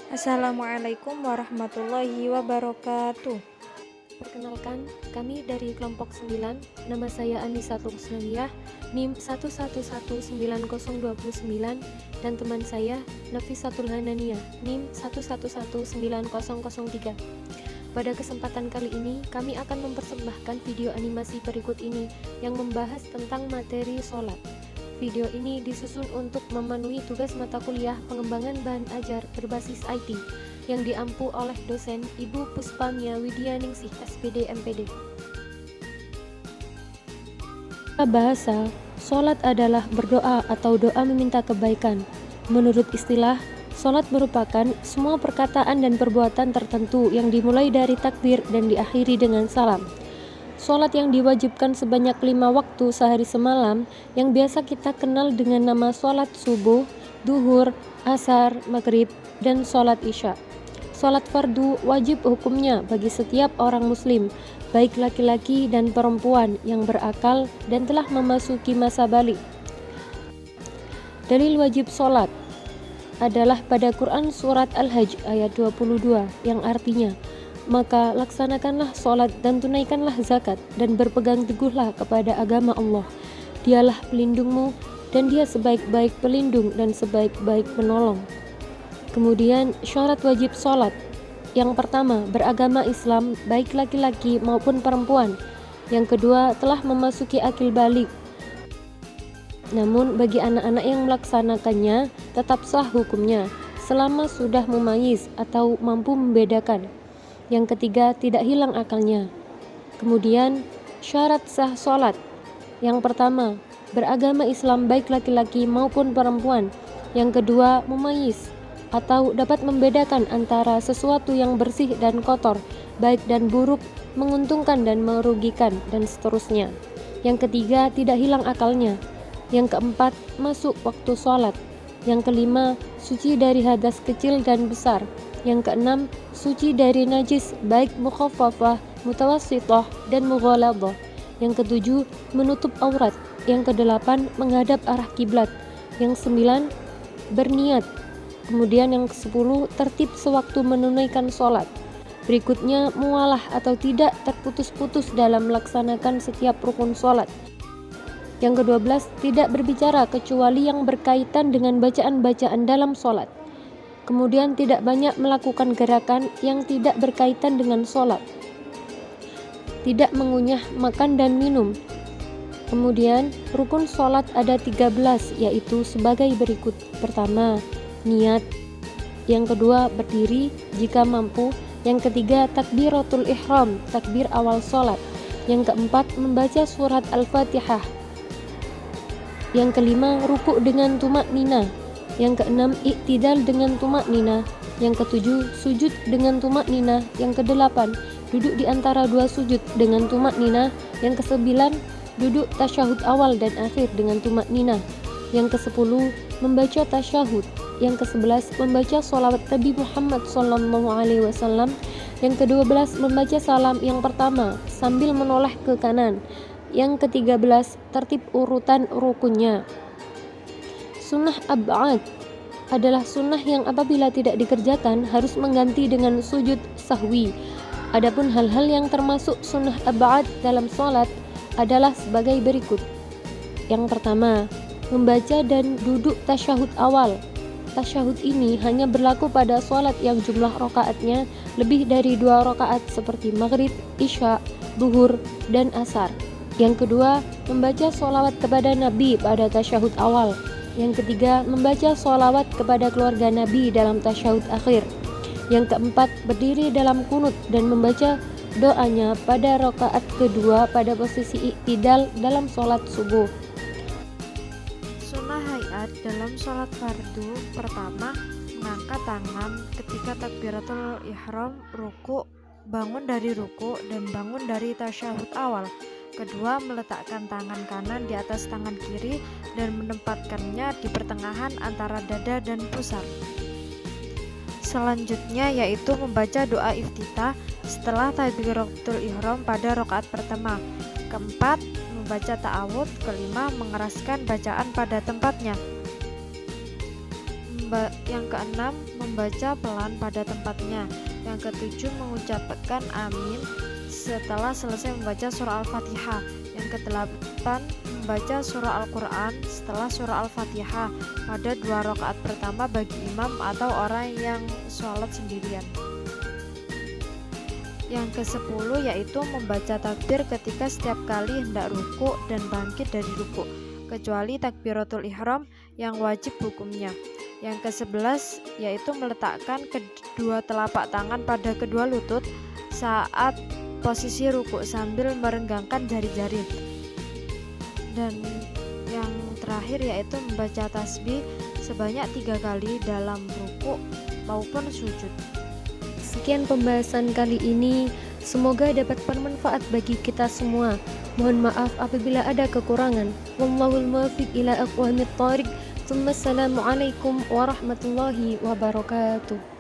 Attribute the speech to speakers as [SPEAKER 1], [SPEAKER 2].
[SPEAKER 1] Assalamualaikum warahmatullahi wabarakatuh.
[SPEAKER 2] Perkenalkan, kami dari kelompok 9. Nama saya Anisatul Husnawiyah, NIM 111929, dan teman saya Nafisatul Hananiyah, NIM 11190003. Pada kesempatan kali ini, kami akan mempersembahkan video animasi berikut ini yang membahas tentang materi sholat. Video ini disusun untuk memenuhi tugas mata kuliah pengembangan bahan ajar berbasis IT yang diampu oleh dosen Ibu Puspamia Widyaningsih SPD MPD. Bahasa, sholat adalah berdoa atau doa meminta kebaikan. Menurut istilah, sholat merupakan semua perkataan dan perbuatan tertentu yang dimulai dari takbir dan diakhiri dengan salam. Sholat yang diwajibkan sebanyak 5 waktu sehari semalam yang biasa kita kenal dengan nama sholat subuh, duhur, asar, maghrib, dan sholat isya. Sholat fardu wajib hukumnya bagi setiap orang muslim, baik laki-laki dan perempuan yang berakal dan telah memasuki masa balik. Dalil wajib sholat adalah pada Quran surat Al-Hajj ayat 22 yang artinya, maka laksanakanlah sholat dan tunaikanlah zakat dan berpegang teguhlah kepada agama Allah. Dialah pelindungmu dan dia sebaik-baik pelindung dan sebaik-baik penolong. Kemudian syarat wajib sholat. Yang pertama, beragama Islam baik laki-laki maupun perempuan. Yang kedua, telah memasuki akil balik. Namun bagi anak-anak yang melaksanakannya tetap sah hukumnya selama sudah memayyiz atau mampu membedakan. Yang ketiga, tidak hilang akalnya. Kemudian syarat sah sholat. Yang pertama, beragama Islam baik laki-laki maupun perempuan. Yang kedua, memayyiz atau dapat membedakan antara sesuatu yang bersih dan kotor, baik dan buruk, menguntungkan dan merugikan, dan seterusnya. Yang ketiga, tidak hilang akalnya. Yang keempat, masuk waktu sholat. Yang kelima, suci dari hadas kecil dan besar. Yang keenam, suci dari najis baik mukhaffafah, mutawassithah, dan mughaladzah. Yang ketujuh, menutup aurat. Yang kedelapan, menghadap arah kiblat. Yang sembilan, berniat. Kemudian yang ke-10, tertib sewaktu menunaikan sholat. Berikutnya, mualah atau tidak terputus-putus dalam melaksanakan setiap rukun sholat. Yang ke-12, tidak berbicara kecuali yang berkaitan dengan bacaan-bacaan dalam sholat. Kemudian tidak banyak melakukan gerakan yang tidak berkaitan dengan sholat. Tidak mengunyah makan dan minum. Kemudian rukun sholat ada 13, yaitu sebagai berikut. Pertama, niat. Yang kedua, berdiri jika mampu. Yang ketiga, takbiratul ihram, takbir awal sholat. Yang keempat, membaca surat Al-Fatihah. Yang kelima, ruku' dengan tumak nina. Yang keenam, iktidal dengan tumak nina. Yang ketujuh, sujud dengan tumak nina. Yang kedelapan, duduk di antara dua sujud dengan tumak nina. Yang kesembilan, duduk tasyahud awal dan akhir dengan tumak nina. Yang kesepuluh, membaca tasyahud. Yang ke-11, membaca sholawat Nabi Muhammad SAW. Yang ke-12, membaca salam yang pertama sambil menoleh ke kanan. Yang ke-13, tertib urutan rukunnya. Sunnah ab'ad adalah sunnah yang apabila tidak dikerjakan harus mengganti dengan sujud sahwi. Adapun hal-hal yang termasuk sunnah ab'ad dalam sholat adalah sebagai berikut. Yang pertama, membaca dan duduk tasyahud awal. Tasyahud ini hanya berlaku pada sholat yang jumlah rakaatnya lebih dari 2 rakaat seperti maghrib, isya, duhur, dan asar. Yang kedua, membaca sholawat kepada Nabi pada tasyahud awal. Yang ketiga, membaca sholawat kepada keluarga Nabi dalam tasyahud akhir. Yang keempat, berdiri dalam kunut dan membaca doanya pada rakaat kedua pada posisi iktidal dalam sholat subuh.
[SPEAKER 1] Sunnah hayat dalam sholat fardu. Pertama, mengangkat tangan ketika takbiratul ihram, ruku, bangun dari ruku, dan bangun dari tasyahud awal. Kedua, meletakkan tangan kanan di atas tangan kiri dan menempatkannya di pertengahan antara dada dan pusar. Selanjutnya yaitu membaca doa iftitah setelah takbiratul ihram pada rakaat pertama. Keempat, membaca ta'awudz. Kelima, mengeraskan bacaan pada tempatnya. Yang keenam, membaca pelan pada tempatnya. Yang ketujuh, mengucapkan amin setelah selesai membaca surah Al-Fatihah. Yang kedelapan, membaca surah Al-Quran setelah surah Al-Fatihah pada 2 rakaat pertama bagi imam atau orang yang sholat sendirian. Yang ke-10 yaitu membaca takbir ketika setiap kali hendak ruku dan bangkit dari ruku, kecuali takbiratul ihram yang wajib hukumnya. Yang ke-11 yaitu meletakkan kedua telapak tangan pada kedua lutut saat posisi ruku sambil merenggangkan jari-jari. Dan yang terakhir yaitu membaca tasbih sebanyak 3 kali dalam ruku maupun sujud.
[SPEAKER 2] Sekian pembahasan kali ini, semoga dapat bermanfaat bagi kita semua. Mohon maaf apabila ada kekurangan. Wallahul muwaffiq ila aqwamit thoriq. Assalamualaikum warahmatullahi wabarakatuh.